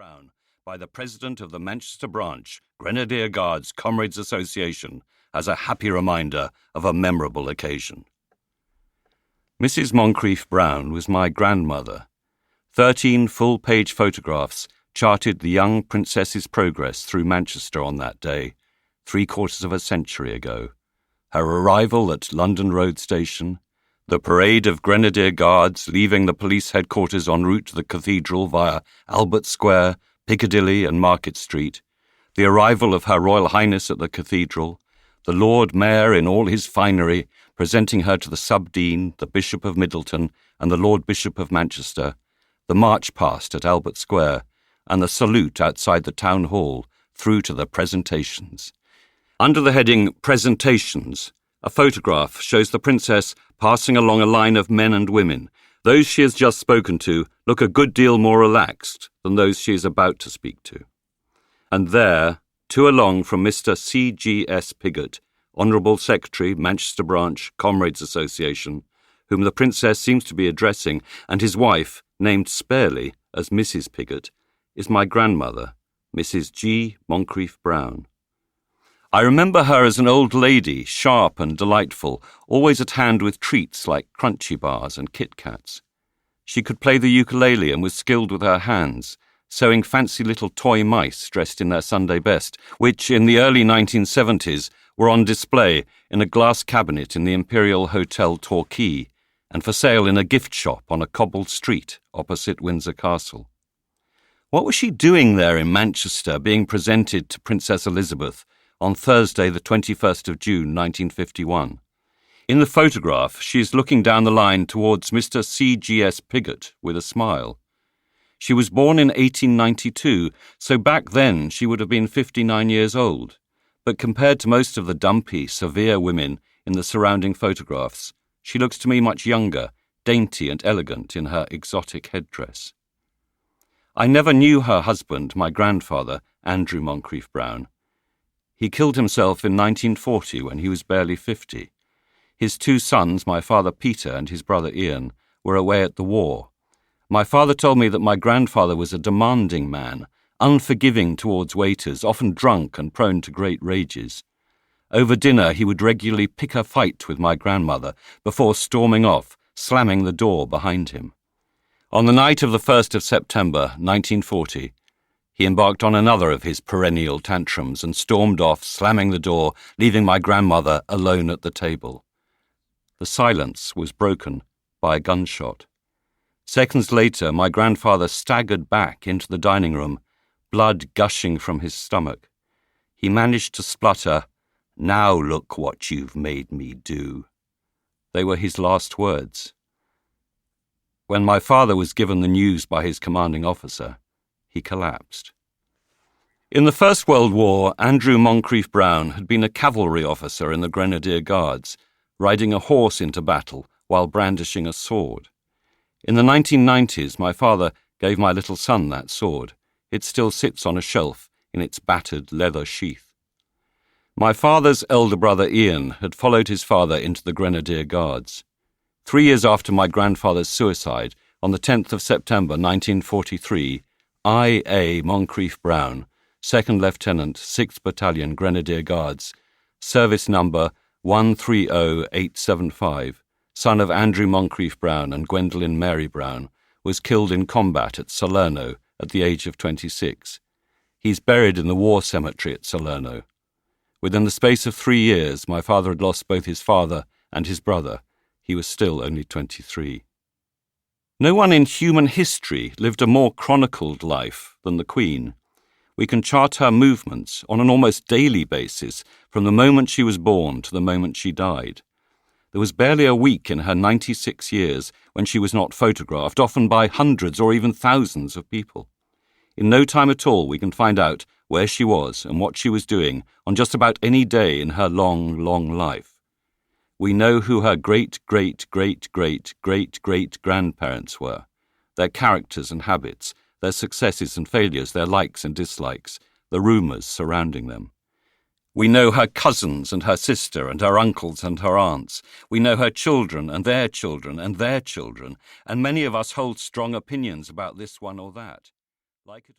Brown by the President of the Manchester Branch, Grenadier Guards Comrades Association, as a happy reminder of a memorable occasion. Mrs. Moncrief Brown was my grandmother. 13 full-page photographs charted the young princess's progress through Manchester on that day, 3/4 of a century ago. Her arrival at London Road Station, the parade of Grenadier Guards leaving the police headquarters en route to the cathedral via Albert Square, Piccadilly and Market Street, the arrival of Her Royal Highness at the cathedral, the Lord Mayor in all his finery presenting her to the Sub-Dean, the Bishop of Middleton and the Lord Bishop of Manchester, the march past at Albert Square, and the salute outside the Town Hall through to the presentations. Under the heading Presentations, a photograph shows the princess passing along a line of men and women. Those she has just spoken to look a good deal more relaxed than those she is about to speak to. And there, two along from Mr. C.G.S. Piggott, Honourable Secretary, Manchester Branch, Comrades Association, whom the princess seems to be addressing, and his wife, named sparely as Mrs. Piggott, is my grandmother, Mrs. G. Moncrief Brown. I remember her as an old lady, sharp and delightful, always at hand with treats like crunchy bars and Kit Kats. She could play the ukulele and was skilled with her hands, sewing fancy little toy mice dressed in their Sunday best, which in the early 1970s were on display in a glass cabinet in the Imperial Hotel Torquay and for sale in a gift shop on a cobbled street opposite Windsor Castle. What was she doing there in Manchester, being presented to Princess Elizabeth on Thursday, the 21st of June, 1951. In the photograph, she is looking down the line towards Mr. C.G.S. Piggott with a smile. She was born in 1892, so back then she would have been 59 years old, but compared to most of the dumpy, severe women in the surrounding photographs, she looks to me much younger, dainty and elegant in her exotic headdress. I never knew her husband, my grandfather, Andrew Moncrief Brown. He killed himself in 1940 when he was barely 50. His two sons, my father Peter and his brother Ian, were away at the war. My father told me that my grandfather was a demanding man, unforgiving towards waiters, often drunk and prone to great rages. Over dinner he would regularly pick a fight with my grandmother before storming off, slamming the door behind him. On the night of the 1st of September, 1940, he embarked on another of his perennial tantrums and stormed off, slamming the door, leaving my grandmother alone at the table. The silence was broken by a gunshot. Seconds later, my grandfather staggered back into the dining room, blood gushing from his stomach. He managed to splutter, "Now look what you've made me do." They were his last words. When my father was given the news by his commanding officer, he collapsed. In the First World War, Andrew Moncrief Brown had been a cavalry officer in the Grenadier Guards, riding a horse into battle while brandishing a sword. In the 1990s, my father gave my little son that sword. It still sits on a shelf in its battered leather sheath. My father's elder brother Ian had followed his father into the Grenadier Guards. 3 years after my grandfather's suicide, on the 10th of September 1943, I. A. Moncrief Brown, 2nd Lieutenant, 6th Battalion Grenadier Guards, service number 130875, son of Andrew Moncrief Brown and Gwendolyn Mary Brown, was killed in combat at Salerno at the age of 26. He's buried in the war cemetery at Salerno. Within the space of 3 years, my father had lost both his father and his brother. He was still only 23. No one in human history lived a more chronicled life than the Queen. We can chart her movements on an almost daily basis from the moment she was born to the moment she died. There was barely a week in her 96 years when she was not photographed, often by hundreds or even thousands of people. In no time at all we can find out where she was and what she was doing on just about any day in her long, long life. We know who her great-great-great-great-great-great-grandparents were, their characters and habits, their successes and failures, their likes and dislikes, the rumours surrounding them. We know her cousins and her sister and her uncles and her aunts. We know her children and their children and their children, and many of us hold strong opinions about this one or that. Like it or